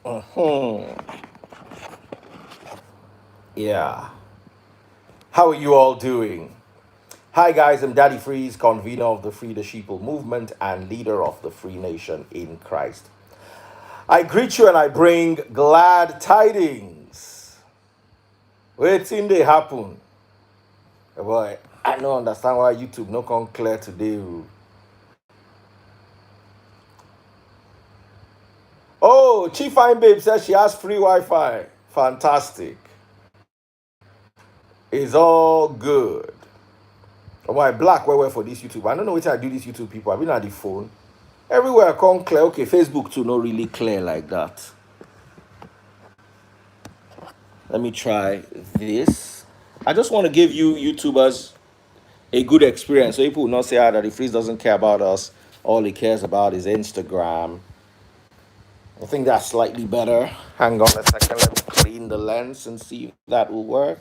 Hmm. Yeah. How are you all doing? Hi, guys. I'm Daddy Freeze, convener of the Free the Sheeple movement and leader of the Free Nation in Christ. I greet you and I bring glad tidings. Waiting they happen. Boy, I don't understand why YouTube no come clear today. Oh, Chief Fine Babe says she has free Wi-Fi. Fantastic. It's all good. Why black where for this YouTube? I don't know what I do this YouTube people. I've been on the phone. Everywhere I come clear. Okay, Facebook too, not really clear like that. Let me try this. I just want to give you YouTubers a good experience. So people will not say that the freeze doesn't care about us. All he cares about is Instagram. I think that's slightly better. Hang on a second. Let me clean the lens and see if that will work.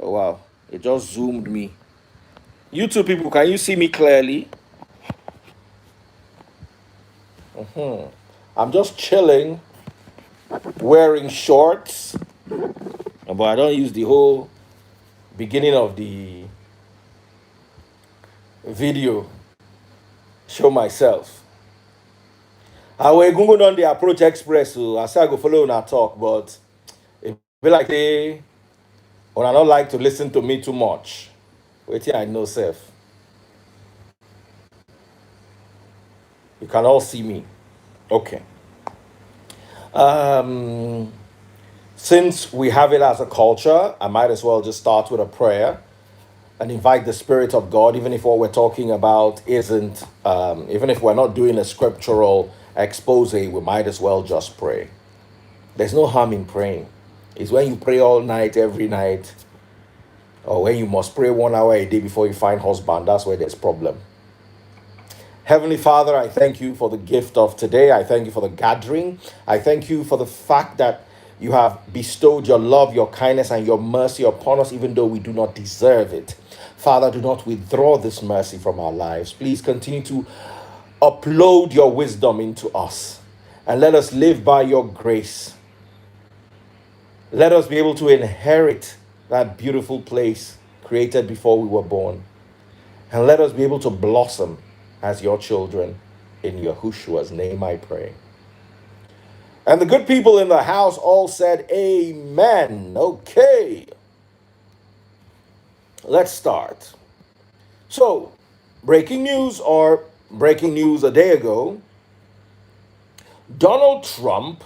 Oh wow. It just zoomed me. YouTube people, can you see me clearly? I'm just chilling, wearing shorts. But I don't use the whole beginning of the video show myself. I will go on the approach express, so I say I go follow on our talk, but it be like they or I don't like to listen to me too much. Wait till I know self. You can all see me. Okay. Um since we have it as a culture, I might as well just start with a prayer and invite the Spirit of God, even if what we're talking about isn't, even if we're not doing a scriptural expose, we might as well just pray. There's no harm in praying. It's when you pray all night, every night, or when you must pray 1 hour a day before you find husband, that's where there's problem. Heavenly Father, I thank you for the gift of today. I thank you for the gathering. I thank you for the fact that you have bestowed your love, your kindness, and your mercy upon us, even though we do not deserve it. Father, do not withdraw this mercy from our lives. Please continue to upload your wisdom into us and let us live by your grace. Let us be able to inherit that beautiful place created before we were born. And let us be able to blossom as your children. In Yahushua's name I pray. And the good people in the house all said, Amen. Okay, let's start. So, breaking news a day ago, Donald Trump,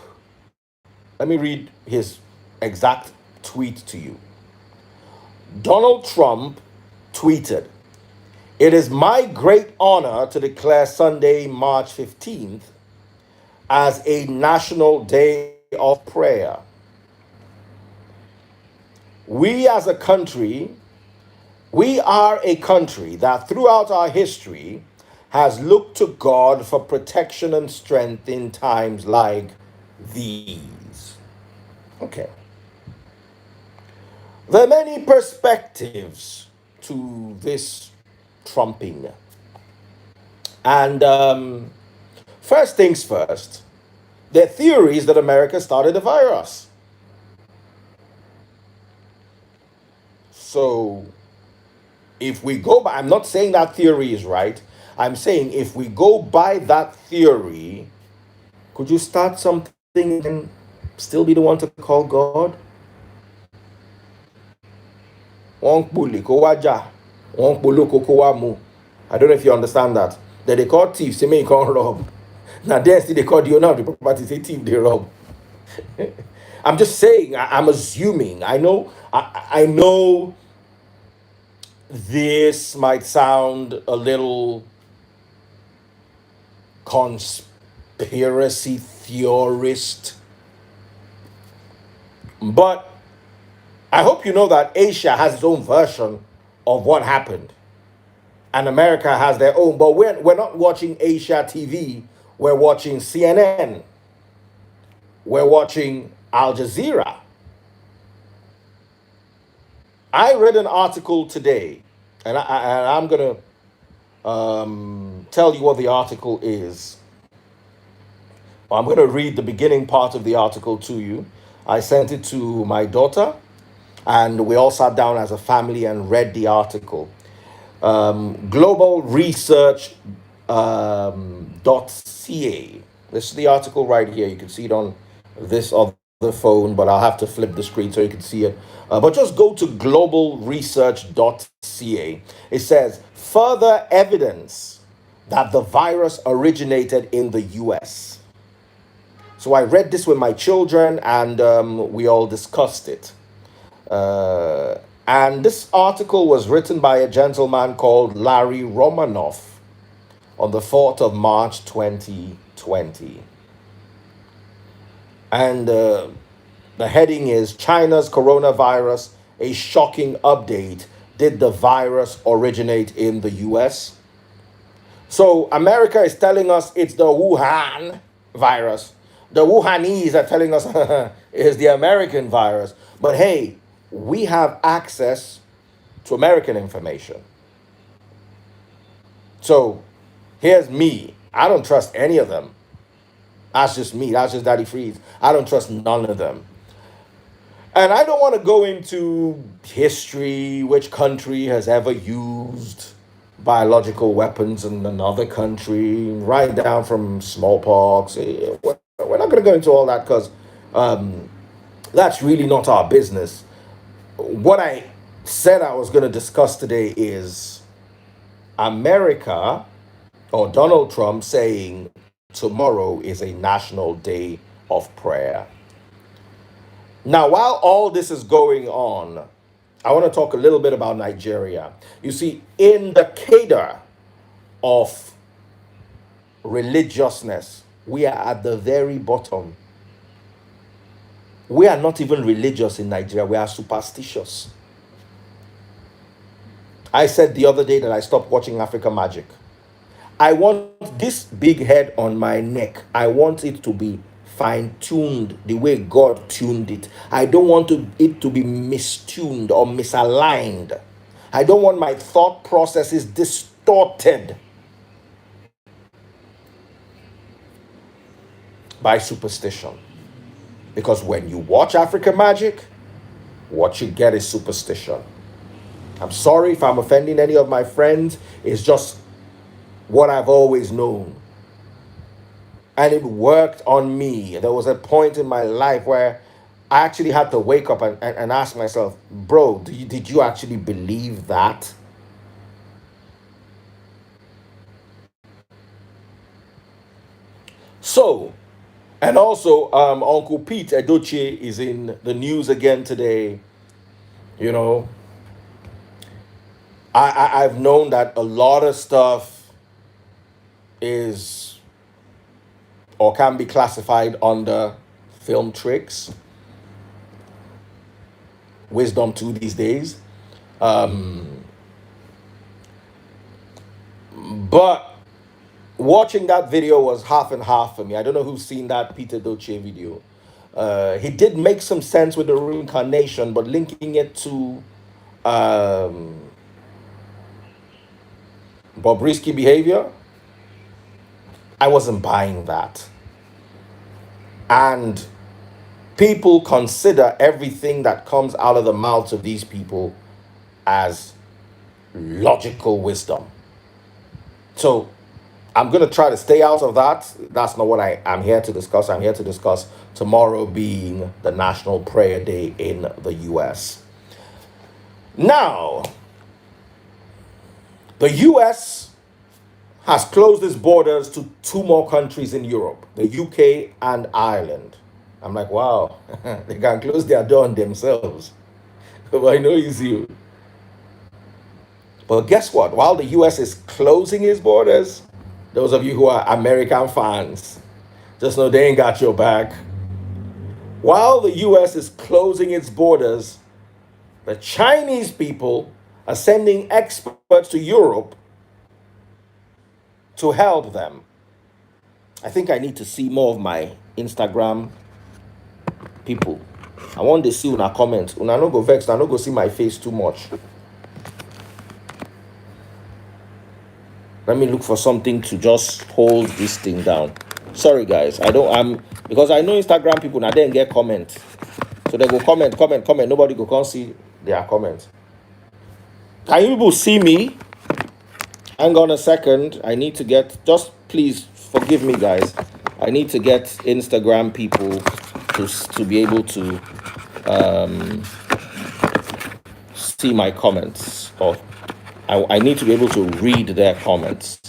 let me read his exact tweet to you. Donald Trump tweeted, "It is my great honor to declare Sunday, March 15th, as a national day of prayer. We as a country, we are a country that throughout our history has looked to God for protection and strength in times like these." Okay. There are many perspectives to this trumping. And first things first, the theory is that America started the virus. So if we go by, I'm not saying that theory is right. I'm saying if we go by that theory, could you start something and still be the one to call God? I don't know if you understand that. That they call thieves, say me you can't rob. Now then still they call the owner of the property, say thief they rob. I'm just saying, I'm assuming. I know this might sound a little conspiracy theorist, but I hope you know that Asia has its own version of what happened, and America has their own. But we're not watching Asia TV. We're watching CNN. We're watching Al Jazeera. I read an article today, and I'm going to tell you what the article is I'm going to read the beginning part of the article to you. I sent it to my daughter, and we all sat down as a family and read the article. Global Research .ca. This is the article right here. You can see it on this other phone, but I'll have to flip the screen so you can see it. But just go to globalresearch.ca. It says further evidence that the virus originated in the US. So I read this with my children, and we all discussed it. And this article was written by a gentleman called Larry Romanoff on the 4th of March 2020. And the heading is China's coronavirus, a shocking update. Did the virus originate in the US? So America is telling us it's the Wuhan virus. The Wuhanese are telling us it's the American virus. But hey, we have access to American information. So here's me. I don't trust any of them. That's just me. That's just Daddy Freeze. I don't trust none of them. And I don't want to go into history, which country has ever used biological weapons in another country, right down from smallpox. We're not going to go into all that because that's really not our business. What I said I was going to discuss today is America or Donald Trump saying tomorrow is a national day of prayer. Now, while all this is going on, I want to talk a little bit about Nigeria. You see, in the cadre of religiousness, we are at the very bottom. We are not even religious in Nigeria, we are superstitious. I said the other day that I stopped watching Africa Magic. I want this big head on my neck, I want it to be fine-tuned the way God tuned it. I don't want it to be mistuned or misaligned. I don't want my thought processes distorted by superstition. Because when you watch Africa Magic, what you get is superstition. I'm sorry if I'm offending any of my friends. It's just what I've always known. And it worked on me. There was a point in my life where I actually had to wake up and ask myself, bro, did you actually believe that? So, and also, Uncle Pete Edochie is in the news again today. You know, I've known that a lot of stuff is or can be classified under film tricks, wisdom too these days. But watching that video was half and half for me. I don't know who's seen that Peter Doce video. He did make some sense with the reincarnation, but linking it to Bobrisky behavior, I wasn't buying that. And people consider everything that comes out of the mouths of these people as logical wisdom. So I'm going to try to stay out of that. That's not what I'm here to discuss. I'm here to discuss tomorrow being the National Prayer Day in the US. Now, the US has closed its borders to two more countries in Europe, the UK and Ireland. I'm like, wow, they can close their door on themselves. But I know it's you. But guess what? While the US is closing its borders, those of you who are American fans, just know they ain't got your back. While the US is closing its borders, the Chinese people are sending experts to Europe to help them. I think I need to see more of my Instagram people. I want to see una comment. Una no go vex, I no go see my face too much. Let me look for something to just hold this thing down. Sorry guys, I don't. Because I know Instagram people now then get comment, so they go comment, comment, comment. Nobody go can't see their comments. Can you people see me? Hang on a second. I need to get. Just please forgive me, guys. I need to get Instagram people to be able to see my comments, or I need to be able to read their comments.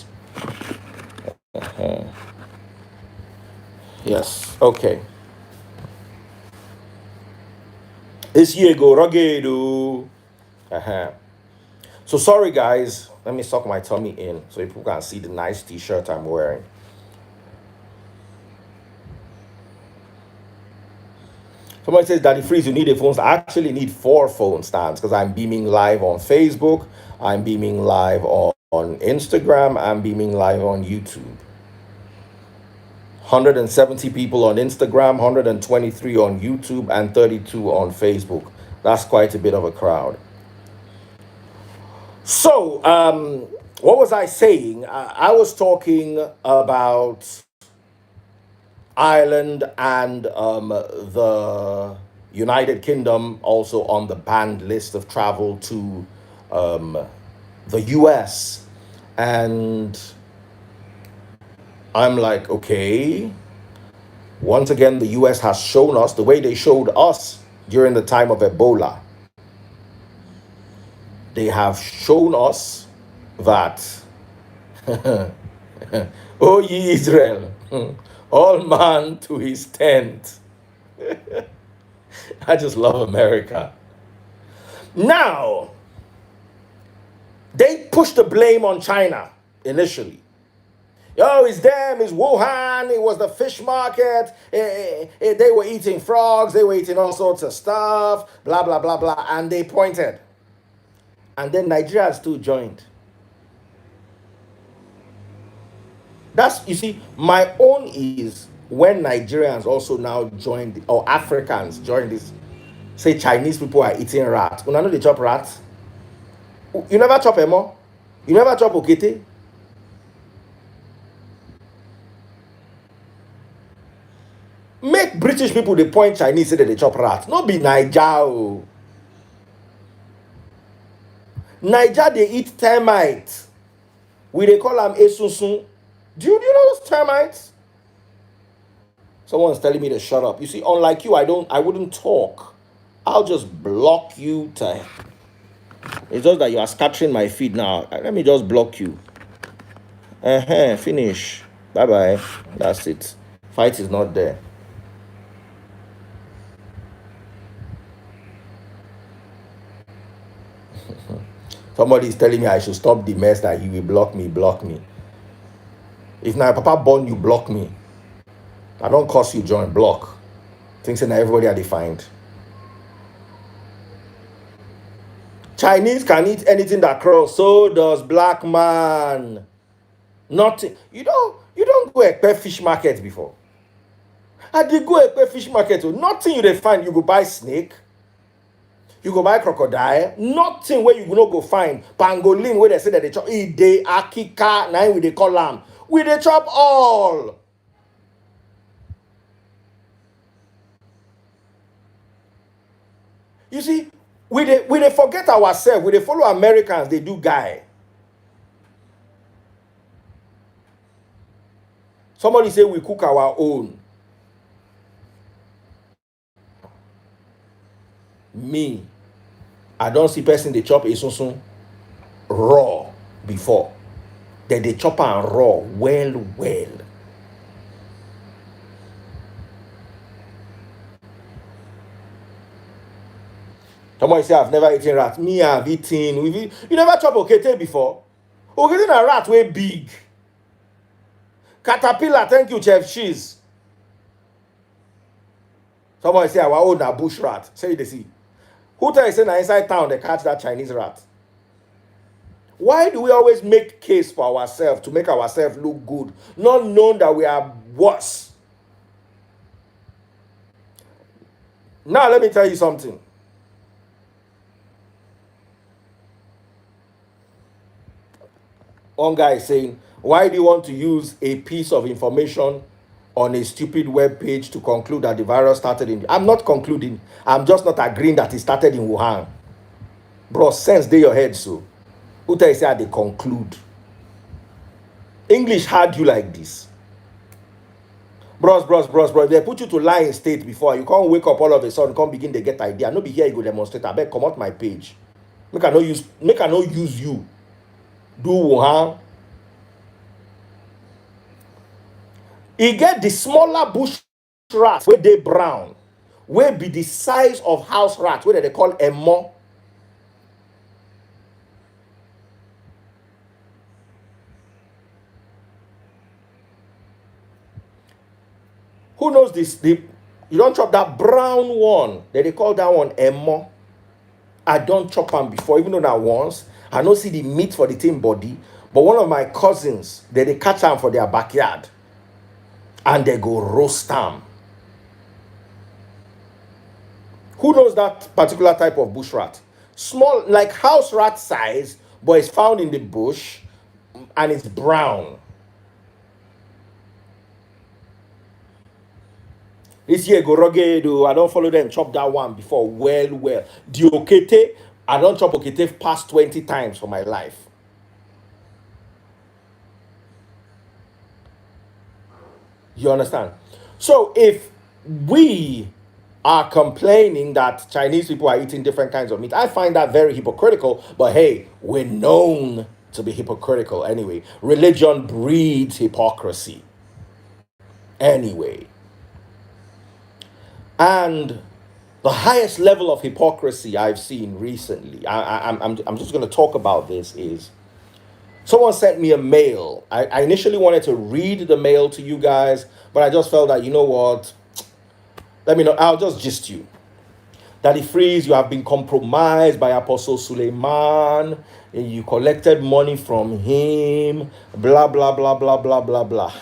Yes. Okay. This year go rugged. So sorry guys. Let me suck my tummy in so people can see the nice t-shirt I'm wearing. Somebody says, Daddy Freeze, you need a phone. I actually need 4 phone stands because I'm beaming live on Facebook, I'm beaming live on Instagram, I'm beaming live on YouTube. 170 people on Instagram, 123 on YouTube, and 32 on Facebook. That's quite a bit of a crowd. So, what was I saying? I was talking about Ireland and the United Kingdom also on the banned list of travel to the US. And I'm like, okay, once again, the US has shown us the way they showed us during the time of Ebola. They have shown us that, O ye Israel, all man to his tent. I just love America. Now, they pushed the blame on China initially. Oh, it's them, it's Wuhan, it was the fish market, they were eating frogs, they were eating all sorts of stuff, blah, blah, blah, blah, and they pointed. And then Nigeria still joined. That's, you see, my own is when Nigerians also now joined, or Africans join this, say Chinese people are eating rat. When I know they chop rat, you never chop emo, you never chop okete. Make British people they point Chinese say that they chop rat. Not be Niger. Niger they eat termites. We they call them esunsun. Do you know those termites? Someone's telling me to shut up. You see, unlike you, I wouldn't talk. I'll just block you to. It's just that you are scattering my feed now. Let me just block you. Finish. Bye-bye. That's it. Fight is not there. Somebody is telling me I should stop the mess that he will block me. If now Papa born you, block me. I don't curse you, join, block. Things that everybody are defined. Chinese can eat anything that crawls. So does black man. Nothing. You don't go a fish market before. I did go a fish market. Nothing you dey find. You go buy snake. You go buy crocodile. Nothing where you no go find. Pangolin where they say that they chop. Ide, akika, now we they call them. We they chop all. You see, we they forget ourselves. We they follow Americans. They do guy. Somebody say we cook our own. Me, I don't see person they chop esunsun raw before. Then they chop and raw well. Somebody say I've never eaten rat. Me, I've eaten. You never chop okete before? Okete na rat way big. Caterpillar, thank you, Chef Cheese. Somebody say our own a bush rat. Say they see. Who tell you say na inside town they catch that Chinese rat? Why do we always make case for ourselves to make ourselves look good, not knowing that we are worse? Now let me tell you something. One guy is saying, why do you want to use a piece of information on a stupid web page to conclude that the virus started in. I'm not concluding. I'm just not agreeing that it started in Wuhan. Bro, sense they your head so. Who tell you say they conclude? English had you like this. Bros. If they put you to lie in state before, you can't wake up all of a sudden, can't begin to get idea. No be here you go demonstrate. I bet come out my page. Make I no use you. Do Wuhan. E get the smaller bush rat where they brown, where be the size of house rat, where they call emo. Who knows this? You don't chop that brown one. They call that one emo. I don't chop them before, even though that once. I don't see the meat for the team body. But one of my cousins, they catch them for their backyard. And they go roast them. Who knows that particular type of bush rat? Small, like house rat size, but it's found in the bush and it's brown. This year go rugged. I don't follow them. Chop that one before. Well. The okete, I don't chop okete past 20 times for my life. You understand? So if we are complaining that Chinese people are eating different kinds of meat, I find that very hypocritical. But hey, we're known to be hypocritical anyway. Religion breeds hypocrisy. Anyway. And the highest level of hypocrisy I've seen recently, I'm just going to talk about this, is someone sent me a mail. I initially wanted to read the mail to you guys, but I just felt that, you know what, let me know, I'll just gist you. Daddy Freeze, you have been compromised by Apostle Suleiman, and you collected money from him, blah, blah, blah, blah, blah, blah, blah.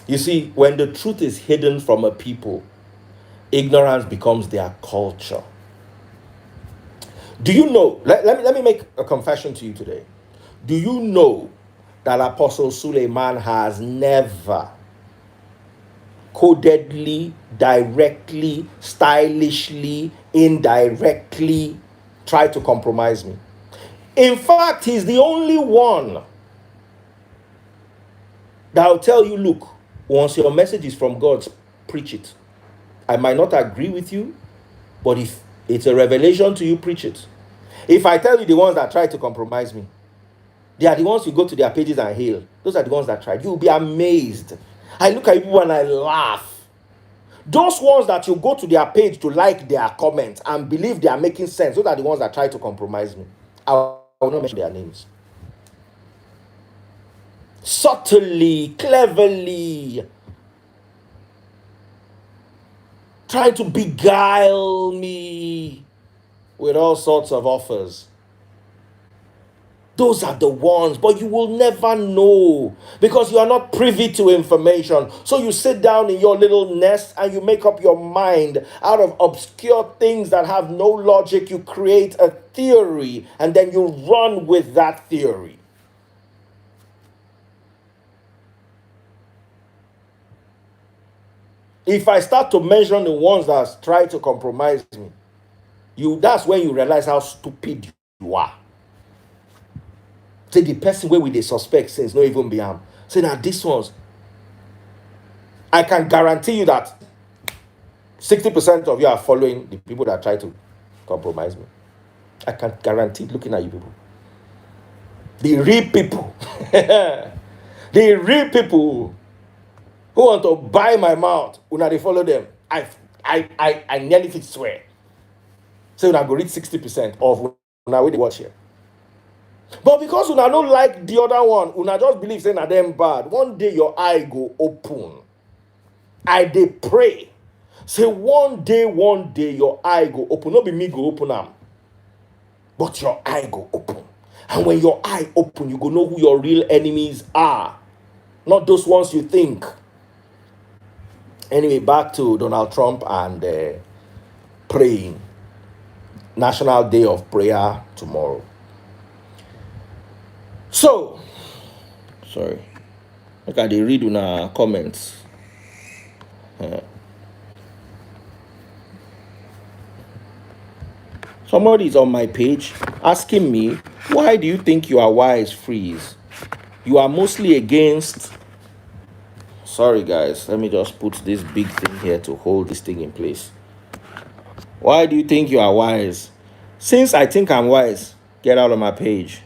You see, when the truth is hidden from a people, ignorance becomes their culture. Do you know? Let me make a confession to you today. Do you know that Apostle Suleiman has never codedly, directly, stylishly, indirectly tried to compromise me? In fact, he's the only one that will tell you, look, once your message is from God, preach it. I might not agree with you, but if it's a revelation to you, preach it. If I tell you the ones that try to compromise me, they are the ones you go to their pages and hail. Those are the ones that tried. You'll be amazed. I look at people and I laugh. Those ones that you go to their page to like their comments and believe they are making sense, those are the ones that try to compromise me. I will not mention their names. Subtly, cleverly, trying to beguile me with all sorts of offers. Those are the ones, but you will never know because you are not privy to information. So you sit down in your little nest and you make up your mind out of obscure things that have no logic. You create a theory and then you run with that theory. If I start to mention the ones that try to compromise me, that's when you realize how stupid you are. Say the person where we they suspect says no even be harm. Say now these ones, I can guarantee you that 60% of you are following the people that try to compromise me. I can guarantee looking at you people. The real people. The real people who want to buy my mouth, when they follow them, I nearly fit swear. So when I go read 60% of when I watch here. But because una don't like the other one, una just believe saying na them bad. One day your eye go open. I dey pray. Say one day your eye go open. Not be me go open am. But your eye go open. And when your eye open, you go know who your real enemies are. Not those ones you think. Anyway, back to Donald Trump and praying. National Day of Prayer tomorrow. So, Sorry. Look at the read on our comments. Somebody is on my page asking me, why do you think you are wise, Freeze? You are mostly against. Sorry, guys. Let me just put this big thing here to hold this thing in place. Why do you think you are wise? Since I think I'm wise, get out of my page.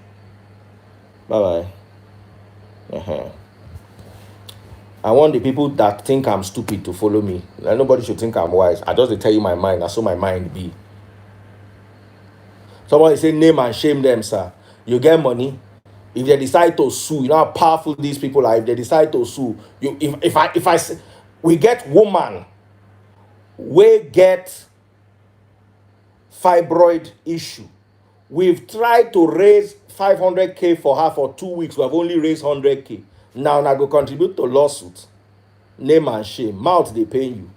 Bye-bye. I want the people that think I'm stupid to follow me. Like, nobody should think I'm wise. I just tell you my mind. That's so my mind be. Somebody say name and shame them, sir. You get money. If they decide to sue, you know how powerful these people are. If they decide to sue, you if I say we get woman, we get fibroid issue. We've tried to raise 500K for her for 2 weeks. We have only raised 100K. Now go contribute to lawsuit. Name and shame. Mouth they pay you.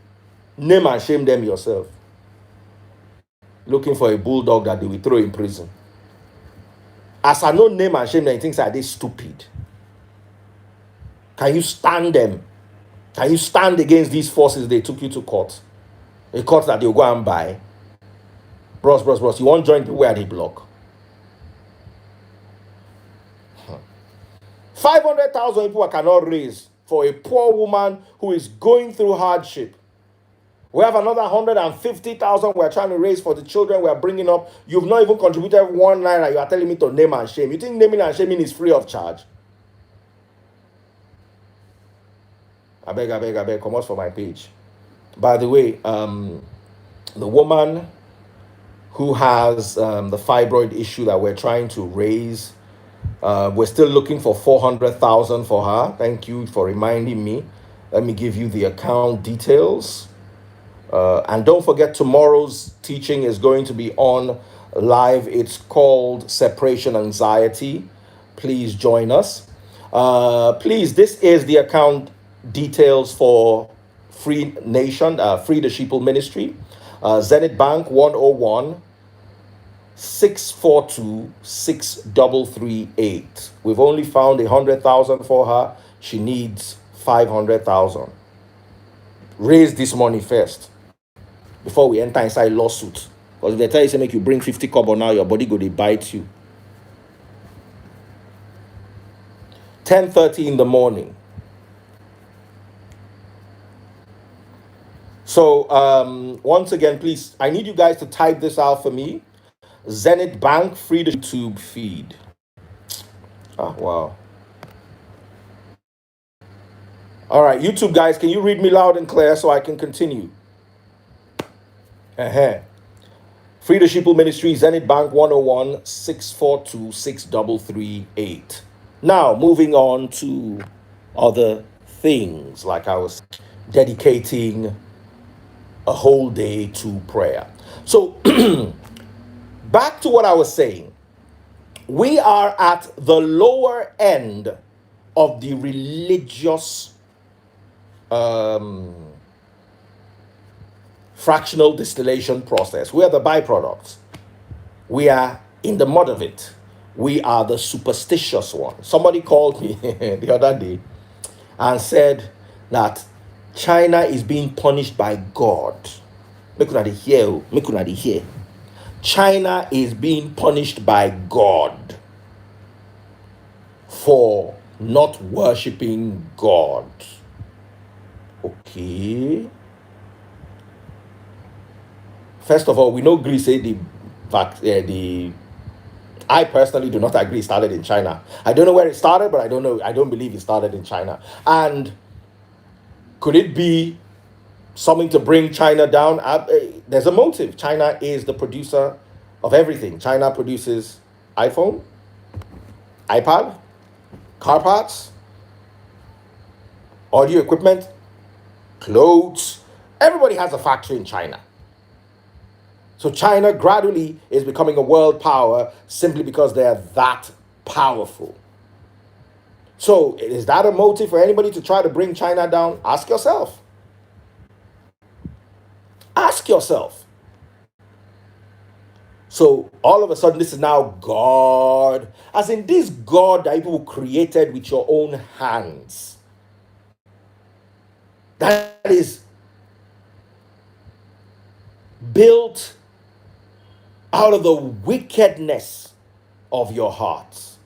Name and shame them yourself. Looking for a bulldog that they will throw in prison. As I know name and shame them, things like this stupid. Can you stand them? Can you stand against these forces they took you to court? A court that they'll go and buy. Bros, you want to join people where they block? 500,000 people I cannot raise for a poor woman who is going through hardship. We have another 150,000 we're trying to raise for the children we're bringing up. You've not even contributed 1 naira. You are telling me to name and shame. You think naming and shaming is free of charge? I beg, come out for my page. By the way, the woman who has the fibroid issue that we're trying to raise, we're still looking for 400,000 for her. Thank you for reminding me. Let me give you the account details. And don't forget, tomorrow's teaching is going to be on live. It's called Separation Anxiety. Please join us. Please, this is the account details for Free Nation, Free the Sheeple Ministry. Zenith Bank 101 642 6338. We've only found 100,000 for her. She needs 500,000. Raise this money first before we enter inside lawsuit. Because if they tell you, say, make you bring 50 kobo now, your body go, they bite you. 10:30 in the morning. So, once again, please, I need you guys to type this out for me. Zenith Bank, free the YouTube feed. Oh, wow. All right, YouTube guys, can you read me loud and clear so I can continue? Free the Sheeple Ministry, Zenith Bank 101 642 6338. Now, moving on to other things, like I was dedicating a whole day to prayer. So, back to what I was saying. We are at the lower end of the religious fractional distillation process. We are the byproducts. We are in the mud of it. We are the superstitious one. Somebody called me the other day and said that China is being punished by God. Make una dey hear. China is being punished by God for not worshiping God. Okay. First of all, we know Greece say I personally do not agree it started in China. I don't know where it started, but I don't believe it started in China. And could it be something to bring China down? There's a motive. China is the producer of everything. China produces iPhone, iPad, car parts, audio equipment, clothes. Everybody has a factory in China. So China gradually is becoming a world power simply because they're that powerful. So is that a motive for anybody to try to bring China down? Ask yourself. Ask yourself. So all of a sudden, this is now God, as in this God that you created with your own hands. That is built out of the wickedness of your hearts.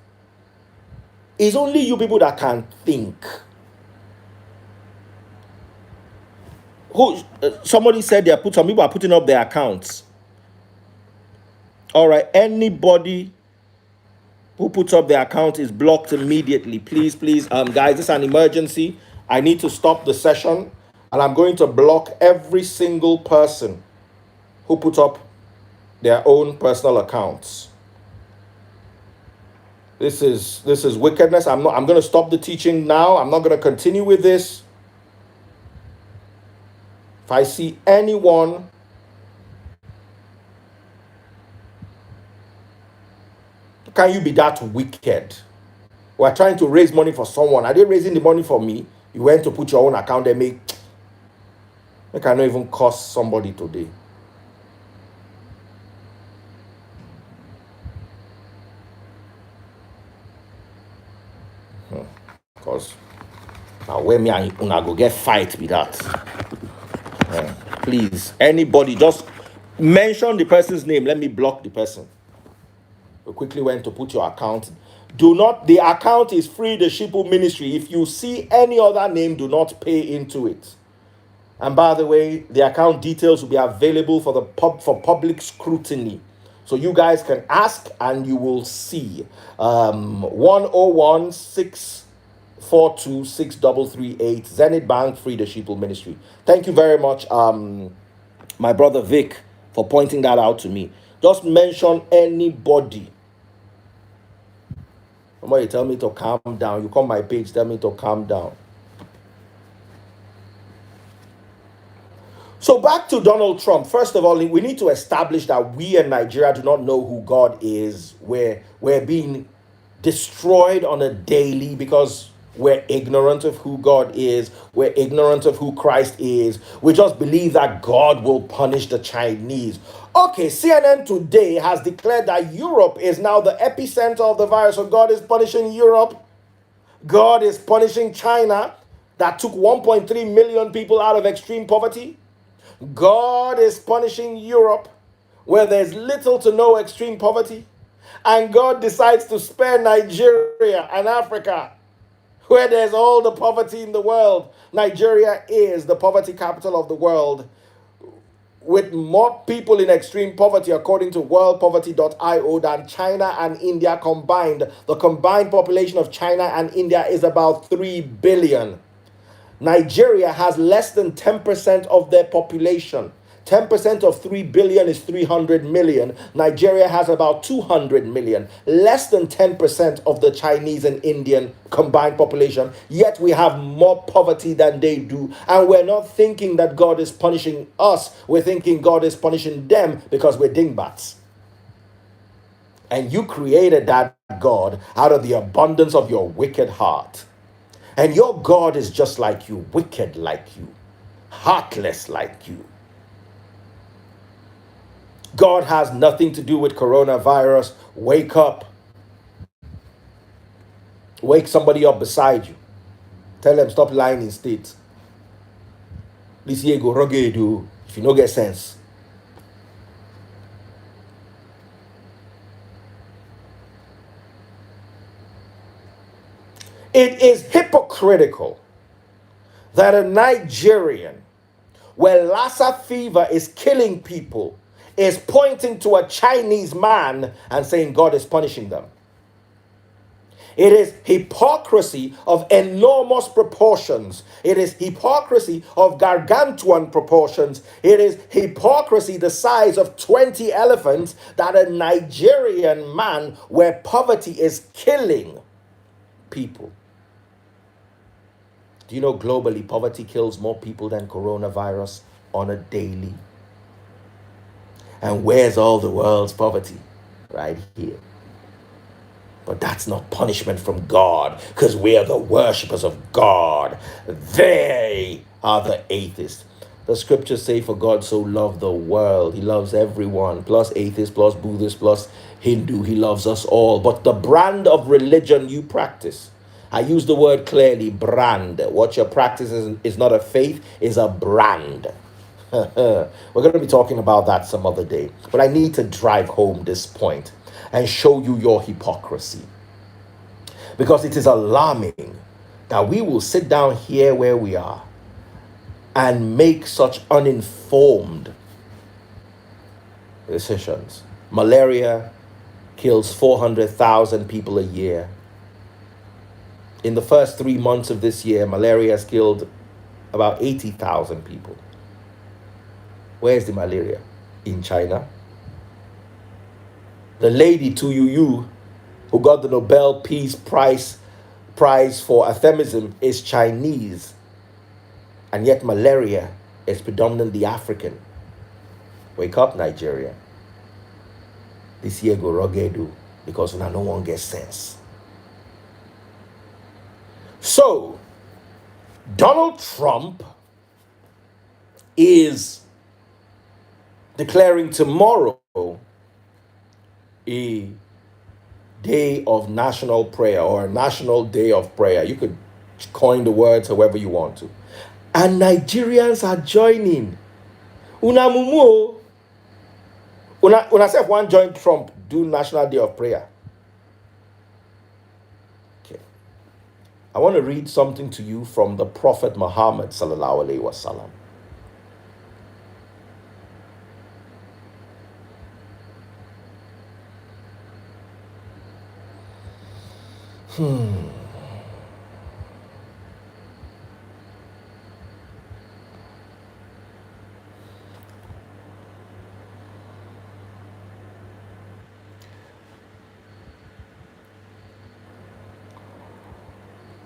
It's only you people that can think. Somebody said some people are putting up their accounts. All right, anybody who puts up their account is blocked immediately. Please, guys, this is an emergency. I need to stop the session, and I'm going to block every single person who puts up their own personal accounts. This is wickedness. I'm going to stop the teaching now. I'm not going to continue with this. If I see anyone can you be that wicked? We're trying to raise money for someone. Are they raising the money for me? You went to put your own account there, make cannot even cost somebody today. Because now where me and una go get fight with that. Please, anybody, just mention the person's name. Let me block the person. You quickly went to put your account. The account is free, the Sheeple Ministry. If you see any other name, do not pay into it. And by the way, the account details will be available for public scrutiny. So you guys can ask and you will see. 101-642-6338 Zenith Bank, free the Sheeple Ministry. Thank you very much, my brother Vic, for pointing that out to me. Just mention anybody. Somebody tell me to calm down. You come my page, tell me to calm down. So back to Donald Trump. First of all, we need to establish that we in Nigeria do not know who God is. We're being destroyed on a daily because we're ignorant of who God is. We're ignorant of who Christ is. We just believe that God will punish the Chinese. Okay, CNN today has declared that Europe is now the epicenter of the virus. So God is punishing Europe. God is punishing China that took 1.3 million people out of extreme poverty. God is punishing Europe where there's little to no extreme poverty. And God decides to spare Nigeria and Africa where there's all the poverty in the world. Nigeria is the poverty capital of the world, with more people in extreme poverty, according to worldpoverty.io, than China and India combined. The combined population of China and India is about 3 billion. Nigeria has less than 10% of their population. 10% of 3 billion is 300 million. Nigeria has about 200 million. Less than 10% of the Chinese and Indian combined population. Yet we have more poverty than they do. And we're not thinking that God is punishing us. We're thinking God is punishing them because we're dingbats. And you created that God out of the abundance of your wicked heart. And your God is just like you, wicked like you, heartless like you. God has nothing to do with coronavirus. Wake up. Wake somebody up beside you. Tell them stop lying in state. This year go rugged if you don't get sense. It is hypocritical that a Nigerian, where Lassa fever is killing people, is pointing to a Chinese man and saying God is punishing them. It is hypocrisy of enormous proportions. It is hypocrisy of gargantuan proportions. It is hypocrisy the size of 20 elephants that a Nigerian man, where poverty is killing people. Do you know globally poverty kills more people than coronavirus on a daily? And where's all the world's poverty? Right here. But that's not punishment from God, because we are the worshippers of God. They are the atheists. The scriptures say, for God so loved the world. He loves everyone, plus atheist, plus Buddhist, plus Hindu. He loves us all. But the brand of religion you practice, I use the word clearly, brand. What your practice is not a faith, is a brand. We're going to be talking about that some other day. But I need to drive home this point and show you your hypocrisy. Because it is alarming that we will sit down here where we are and make such uninformed decisions. Malaria kills 400,000 people a year. In the first 3 months of this year, malaria has killed about 80,000 people. Where's the malaria? In China. The lady Tu who got the Nobel Peace Prize for euphemism is Chinese, and yet malaria is predominantly African. Wake up, Nigeria. This year go rugged because now no one gets sense. So, Donald Trump is declaring tomorrow a day of national prayer, or a national day of prayer. You could coin the words however you want to. And Nigerians are joining. Una mumu. Una say if one join Trump, do National Day of Prayer. Okay. I want to read something to you from the Prophet Muhammad sallallahu alaihi wasallam.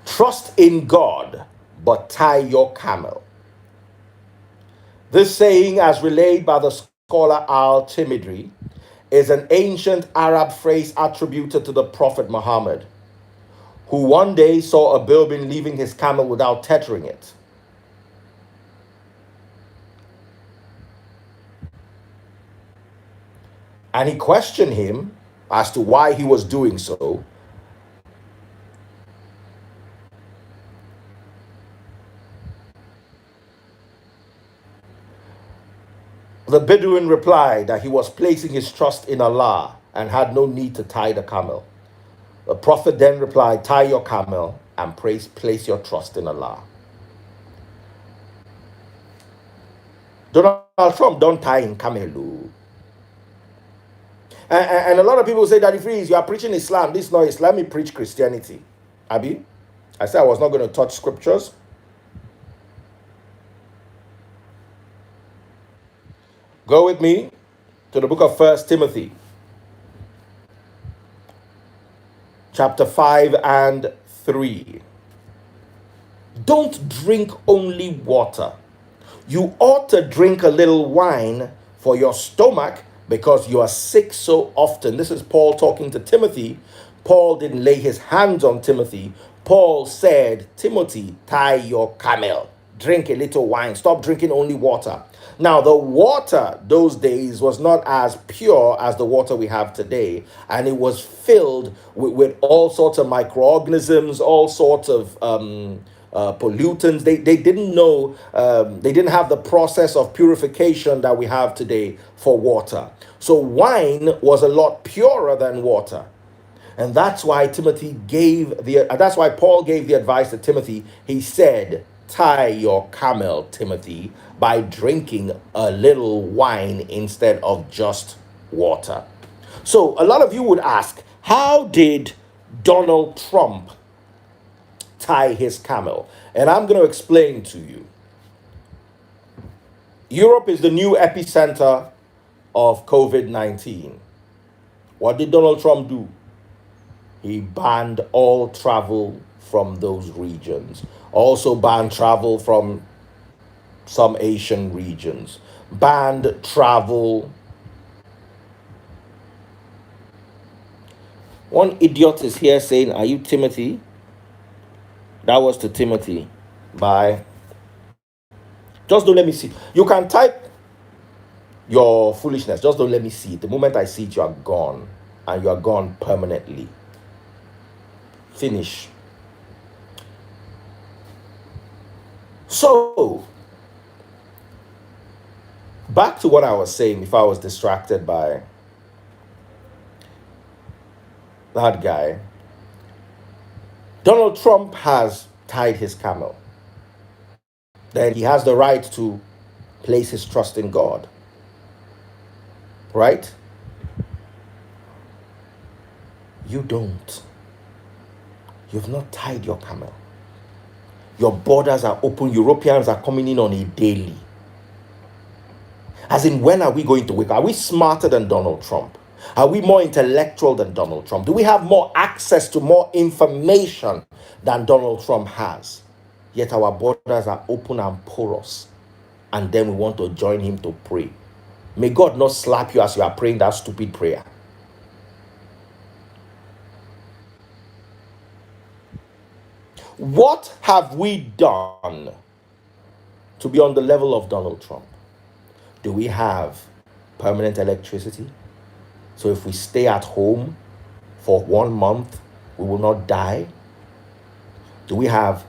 Trust in God, but tie your camel. This saying, as relayed by the scholar Al-Timidri, is an ancient Arab phrase attributed to the Prophet Muhammad, who one day saw a Bilbil leaving his camel without tethering it. And he questioned him as to why he was doing so. The Bedouin replied that he was placing his trust in Allah and had no need to tie the camel. The Prophet then replied, tie your camel and place your trust in Allah. Donald Trump don't tie in camel. And a lot of people say, Daddy Freeze, you are preaching Islam. This is not Islam, you preach Christianity. Abi, I said I was not going to touch scriptures. Go with me to the book of 1 Timothy, chapter 5 and 3. Don't drink only water. You ought to drink a little wine for your stomach because you are sick so often. This is Paul talking to Timothy. Paul didn't lay his hands on Timothy. Paul said, Timothy, tie your camel. Drink a little wine. Stop drinking only water. Now, the water those days was not as pure as the water we have today, and it was filled with all sorts of microorganisms, all sorts of pollutants. They didn't know, they didn't have the process of purification that we have today for water. So wine was a lot purer than water. And that's why that's why Paul gave the advice to Timothy. He said, tie your camel, Timothy, by drinking a little wine instead of just water. So a lot of you would ask, how did Donald Trump tie his camel? And I'm going to explain to you. Europe is the new epicenter of COVID-19. What did Donald Trump do? He banned all travel from those regions. Also banned travel from some Asian regions. Banned travel. One idiot is here saying, are you Timothy? That was to Timothy. Bye. Just don't let me see. You can type your foolishness. Just don't let me see it. The moment I see it, you are gone. And you are gone permanently. Finish. So, back to what I was saying if I was distracted by that guy. Donald Trump has tied his camel. Then he has the right to place his trust in God. Right? You don't. You've not tied your camel. Your borders are open. Europeans are coming in on a daily. As in, when are we going to wake up? Are we smarter than Donald Trump? Are we more intellectual than Donald Trump? Do we have more access to more information than Donald Trump has? Yet our borders are open and porous. And then we want to join him to pray. May God not slap you as you are praying that stupid prayer. What have we done to be on the level of Donald Trump? Do we have permanent electricity? So if we stay at home for 1 month, we will not die? Do we have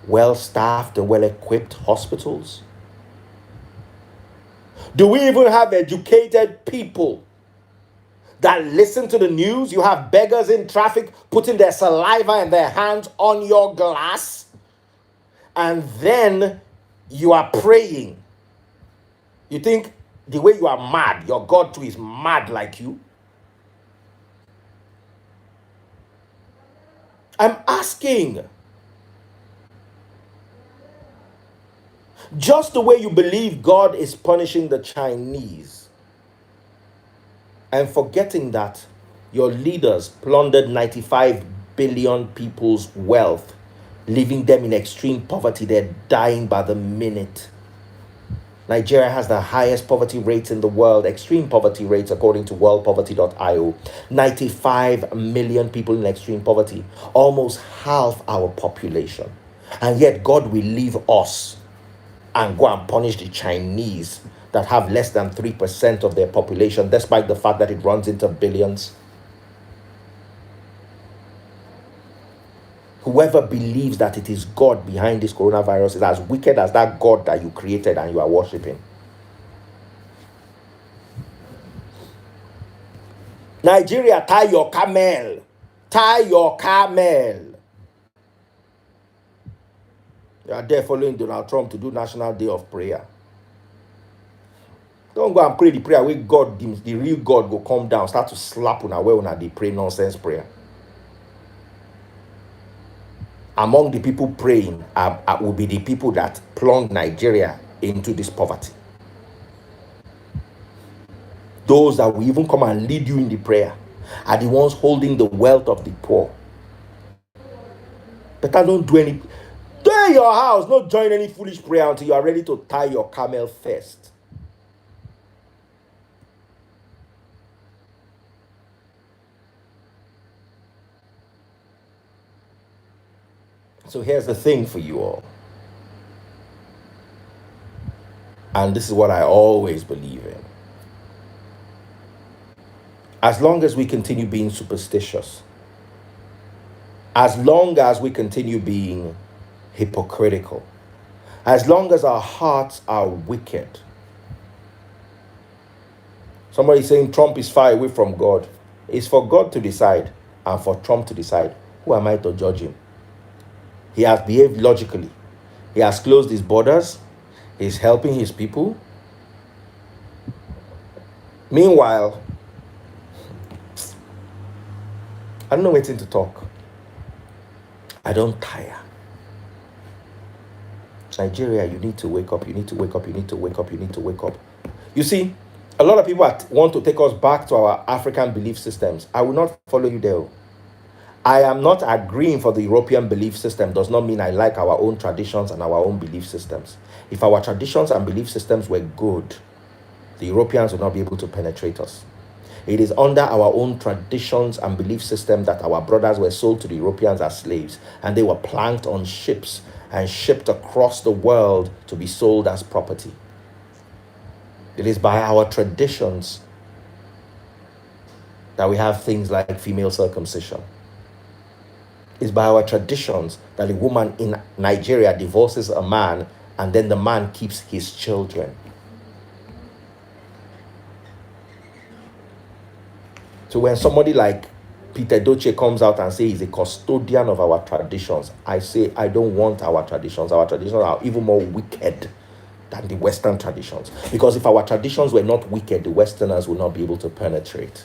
well-staffed and well-equipped hospitals? Do we even have educated people that listen to the news? You have beggars in traffic putting their saliva and their hands on your glass, and then you are praying. You think the way you are mad, your God too is mad like you? I'm asking. Just the way you believe God is punishing the Chinese and forgetting that your leaders plundered 95 billion people's wealth, leaving them in extreme poverty. They're dying by the minute. Nigeria has the highest poverty rates in the world, extreme poverty rates, according to worldpoverty.io. 95 million people in extreme poverty, almost half our population. And yet God will leave us and go and punish the Chinese that have less than 3% of their population, despite the fact that it runs into billions. Whoever believes that it is God behind this coronavirus is as wicked as that God that you created and you are worshiping. Nigeria, tie your camel. Tie your camel. You are there following Donald Trump to do National Day of Prayer. Don't go and pray the prayer where God, the real God, go come down, start to slap on where una they pray nonsense prayer. Among the people praying will be the people that plunged Nigeria into this poverty. Those that will even come and lead you in the prayer are the ones holding the wealth of the poor. But I don't do any. Stay in your house, not join any foolish prayer until you are ready to tie your camel first. So here's the thing for you all. And this is what I always believe in. As long as we continue being superstitious, as long as we continue being hypocritical, as long as our hearts are wicked. Somebody saying Trump is far away from God. It's for God to decide and for Trump to decide. Who am I to judge him? He has behaved logically. He has closed his borders. He's helping his people. Meanwhile, I don't know waiting to talk. I don't tire. Nigeria, you need to wake up. You need to wake up. You need to wake up. You need to wake up. You see, a lot of people want to take us back to our African belief systems. I will not follow you there. I am not agreeing for the European belief system. Does not mean I like our own traditions and our own belief systems. If our traditions and belief systems were good, the Europeans would not be able to penetrate us. It is under our own traditions and belief system that our brothers were sold to the Europeans as slaves, and they were planked on ships and shipped across the world to be sold as property. It is by our traditions that we have things like female circumcision. It's by our traditions that a woman in Nigeria divorces a man and then the man keeps his children. So when somebody like Peter Doce comes out and says he's a custodian of our traditions, I say I don't want our traditions. Our traditions are even more wicked than the Western traditions. Because if our traditions were not wicked, the Westerners would not be able to penetrate.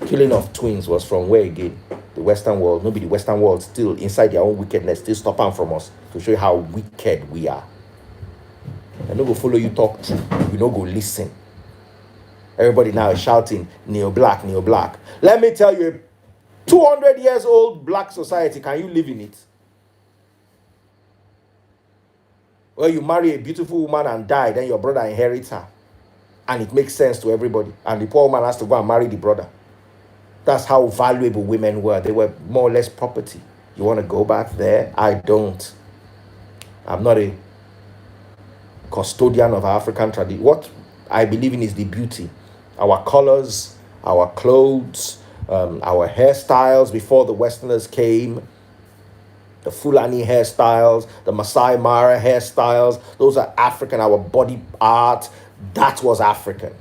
Killing of twins was from where again? The Western world. Maybe the Western world still inside their own wickedness, still stop them from us to show you how wicked we are. I no go follow you talk to, you no go listen. Everybody now is shouting, neo-black, neo-black. Let me tell you, 200 years old black society, can you live in it? Well, you marry a beautiful woman and die, then your brother inherits her. And it makes sense to everybody. And the poor woman has to go and marry the brother. That's how valuable women were. They were more or less property. You want to go back there? I don't. I'm not a custodian of African tradition. What I believe in is the beauty. Our colors, our clothes, our hairstyles before the Westerners came, the Fulani hairstyles, the Masai Mara hairstyles, those are African. Our body art, that was African.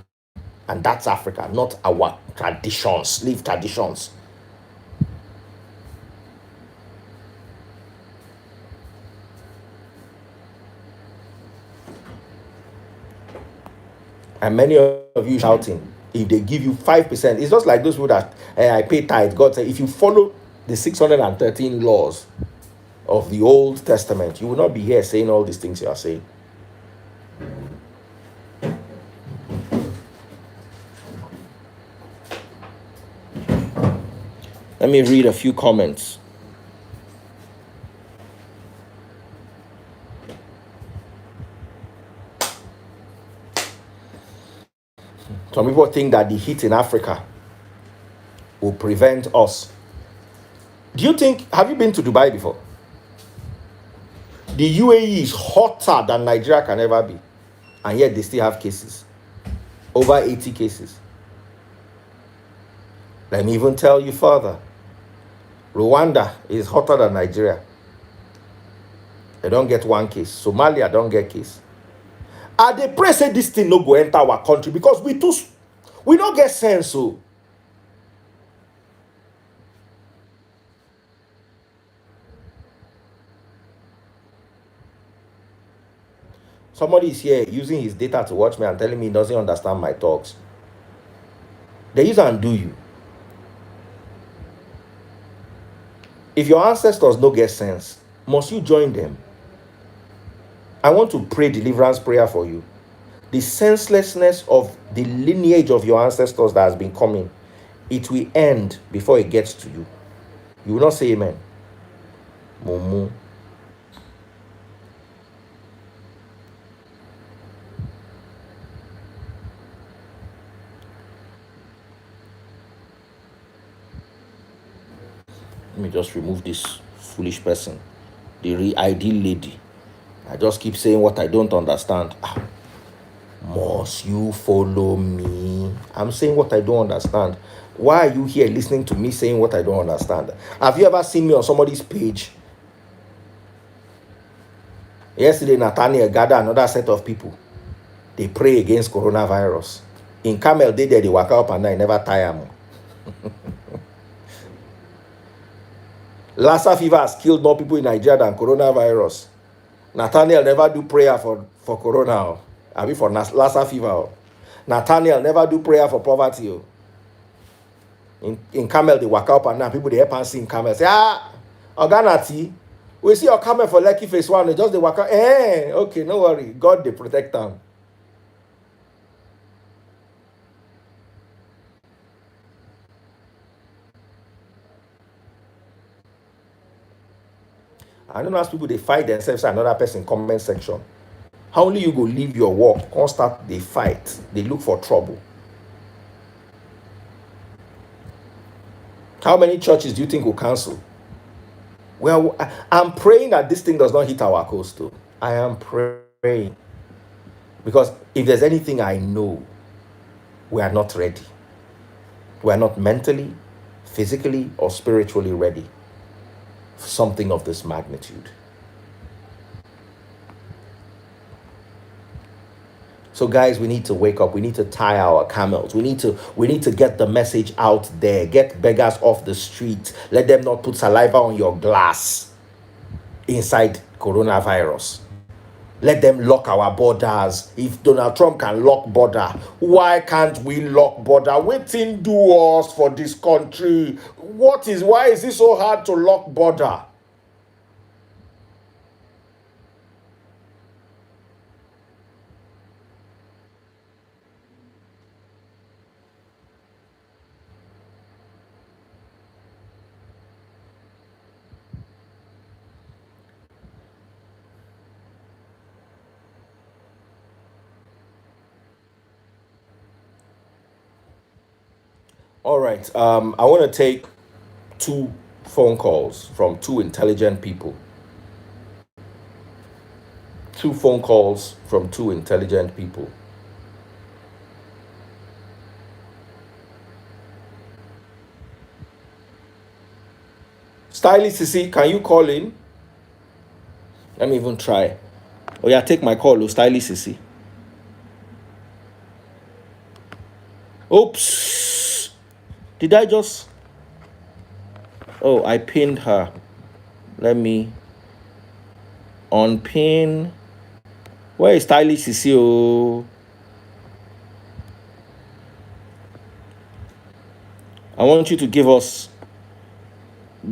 And that's Africa, not our traditions, slave traditions. And many of you shouting, if they give you 5%, it's just like those people that I pay tithe. God said, if you follow the 613 laws of the Old Testament, you will not be here saying all these things you are saying. Let me read a few comments. Some people think that the heat in Africa will prevent us. Do you think, have you been to Dubai before? The UAE is hotter than Nigeria can ever be. And yet they still have cases. Over 80 cases. Let me even tell you further. Rwanda is hotter than Nigeria. They don't get one case. Somalia don't get case. And they pray say this thing no go enter our country because we don't get sense. So somebody is here using his data to watch me and telling me he doesn't understand my talks. They use and do you. If your ancestors don't get sense, must you join them? I want to pray deliverance prayer for you. The senselessness of the lineage of your ancestors that has been coming, it will end before it gets to you. You will not say amen. Mumu. Let me just remove this foolish person. The ideal lady. I just keep saying what I don't understand. Must you follow me? I'm saying what I don't understand. Why are you here listening to me saying what I don't understand? Have you ever seen me on somebody's page? Yesterday, Nathaniel gathered another set of people. They pray against coronavirus. In Camel, they wake up and I never tire them. Lassa fever has killed more people in Nigeria than coronavirus. Nathaniel never do prayer for corona. I mean for Lassa fever. Nathaniel never do prayer for poverty. In Camel, they wake up and now people they help and sing Camel. Say, Organati, we see your Camel for Lucky Phase 1. They just they wake up. Okay, no worry. God, they protect them. I don't know as people they fight themselves and another person comment section. How only you go leave your work, can't start they fight, they look for trouble. How many churches do you think will cancel? Well, I'm praying that this thing does not hit our coast too. I am praying because if there's anything I know, we are not ready. We are not mentally, physically, or spiritually ready for something of this magnitude. So guys, we need to wake up. We need to tie our camels. We need to get the message out there. Get beggars off the street. Let them not put saliva on your glass inside coronavirus. Let them lock our borders. If Donald Trump can lock border, why can't we lock border? Wetin do us for this country? Why is it so hard to lock border? All right. I want to take two phone calls from two intelligent people. Two phone calls from two intelligent people. Stylish Sisi, can you call in? Let me even try. Oh yeah, take my call, oh, Stylish Sisi. Oops. Did I just? Oh, I pinned her. Let me unpin. Where is Stylish Sisi? Oh, I want you to give us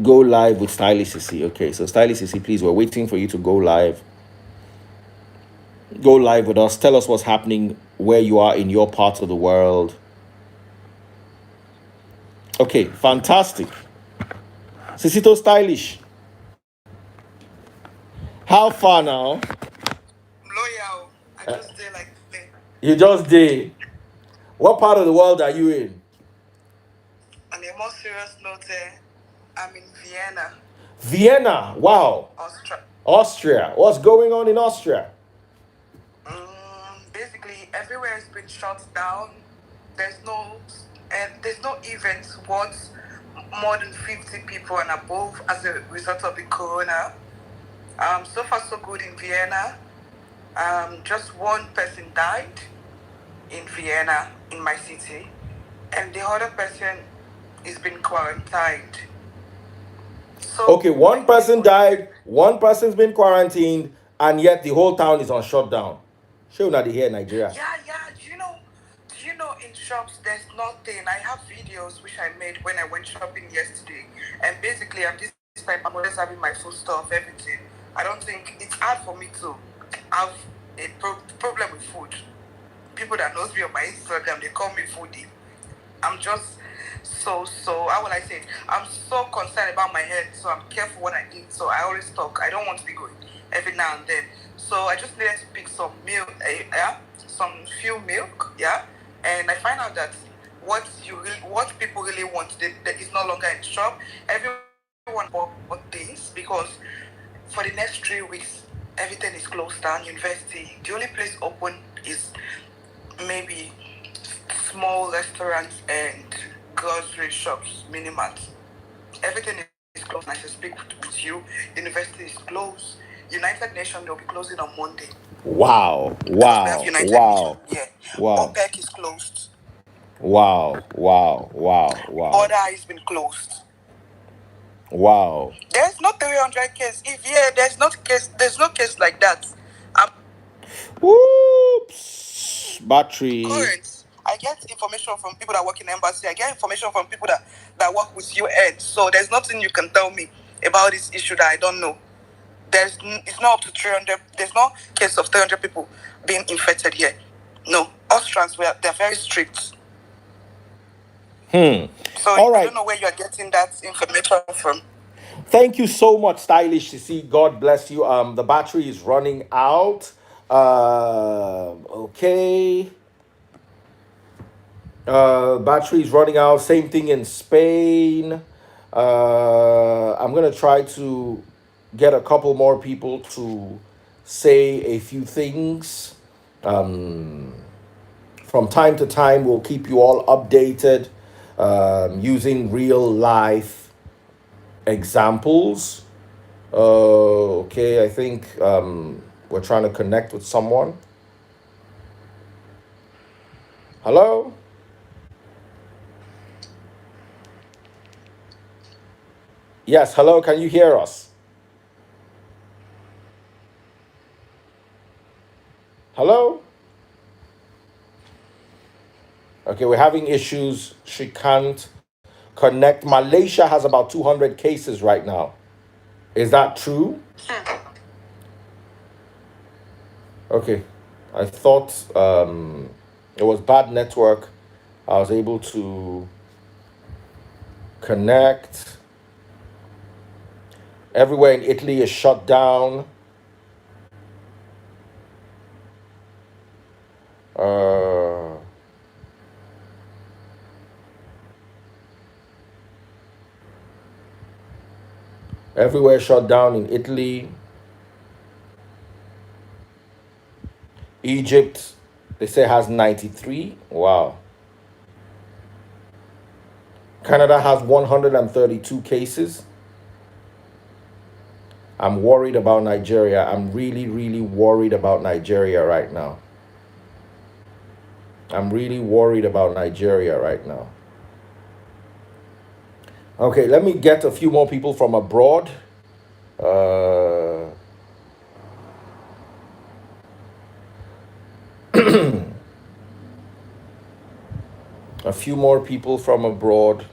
go live with Stylish Sisi. Okay, so Stylish Sisi, please, we're waiting for you to go live. Go live with us. Tell us what's happening where you are in your part of the world. Okay, fantastic. Sisito Stylish. How far now? Loyal. I just did like today. You just did. What part of the world are you in? On a more serious note, I'm in Vienna, Vienna. Wow. Austria. Austria. What's going on in Austria? Basically, everywhere has been shut down. There's no there's no events worth more than 50 people and above as a result of the corona. So far so good in Vienna. Just one person died in Vienna, in my city, and the other person is been quarantined. So Okay, one person died, one person's been quarantined, and yet the whole town is on shutdown. Show not here in Nigeria. yeah. Do you know in shops there's nothing. I have videos which I made when I went shopping yesterday, and basically at this time I'm always having my food stuff, everything. I don't think it's hard for me to have a problem with food. People that knows me on my Instagram, they call me foodie. I'm just so how will I say it? I'm so concerned about my health, so I'm careful what I eat. So I always talk. I don't want to be going every now and then. So I just needed to pick some milk, yeah, some few milk, yeah, and I find out that what people really want, that is no longer in shop. Everyone bought things because for the next 3 weeks everything is closed down. University, the only place open is maybe small restaurants and grocery shops, mini marts. Everything is closed. And I should speak with you. University is closed. United Nations will be closing on Monday. Wow, Because we have wow, United wow, Nations. Yeah. wow, OPEC is closed. wow, wow, wow, wow, Border has been closed. wow. There's no 300 case. If there's no case like that. I'm Oops. Battery. current. I get information from people that work in the embassy. I get information from people that work with UN. So there's nothing you can tell me about this issue that I don't know. It's not up to 300. There's no case of 300 people being infected here. No, Austrians they're very strict. So All I right. don't know where you're getting that information from. Thank you so much, Stylish to see. God bless you. The battery is running out. Okay. Battery is running out. Same thing in Spain. I'm going to try to get a couple more people to say a few things. From time to time, we'll keep you all updated using real life examples. Okay, I think we're trying to connect with someone. Hello? Yes, hello, can you hear us? Hello? Okay, we're having issues. She can't connect. Malaysia has about 200 cases right now. Is that true? Okay, I thought it was bad network. I was able to connect. Everywhere in Italy is shut down. Everywhere shut down in Italy. Egypt, they say has 93. Wow. Canada has 132 cases. I'm worried about Nigeria. I'm really, really worried about Nigeria right now. I'm really worried about Nigeria right now. Okay, let me get a few more people from abroad. A few more people from abroad.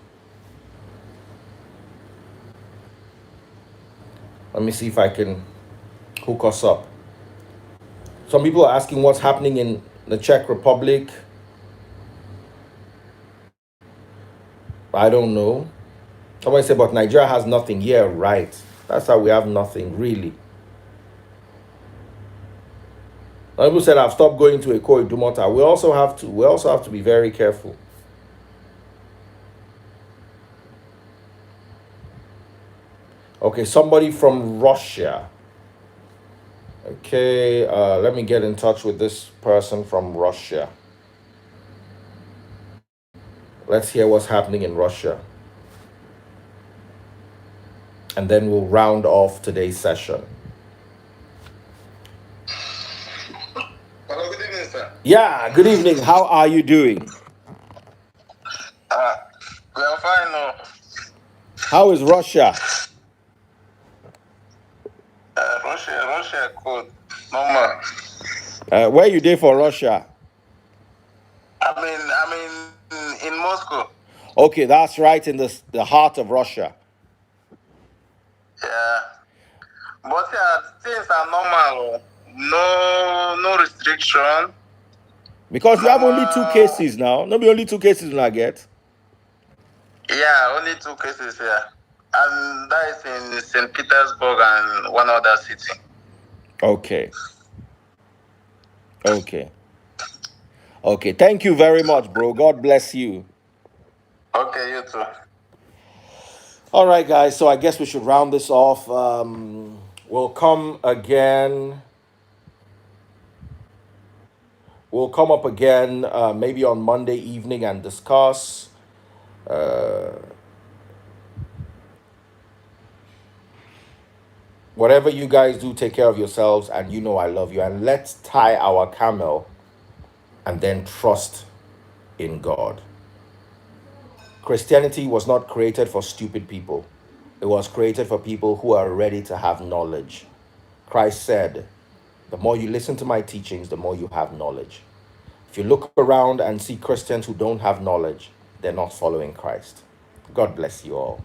Let me see if I can hook us up. Some people are asking what's happening in the Czech Republic. I don't know. Somebody said, but Nigeria has nothing. Yeah, right. That's how we have nothing, really. Some people said I've stopped going to Eko Idumota. We also have to be very careful. Okay, somebody from Russia. Okay, let me get in touch with this person from Russia. Let's hear what's happening in Russia. And then we'll round off today's session. Hello, good evening, sir. Yeah, good evening. How are you doing? We are fine now. How is Russia? Russia good. Normal. Where you there for Russia? I mean, in Moscow. Okay, that's right in the heart of Russia. Yeah. But yeah, things are normal. No restriction. Because you have only 2 cases now. Maybe only 2 cases when I get. Yeah, only 2 cases here. And that is in St. Petersburg and one other city. Okay. Okay. Okay. Thank you very much, bro. God bless you. Okay, you too. All right, guys. So I guess we should round this off. We'll come again. We'll come up again maybe on Monday evening and discuss. Whatever you guys do, take care of yourselves, and you know I love you. And let's tie our camel and then trust in God. Christianity was not created for stupid people. It was created for people who are ready to have knowledge. Christ said, the more you listen to my teachings, the more you have knowledge. If you look around and see Christians who don't have knowledge, they're not following Christ. God bless you all.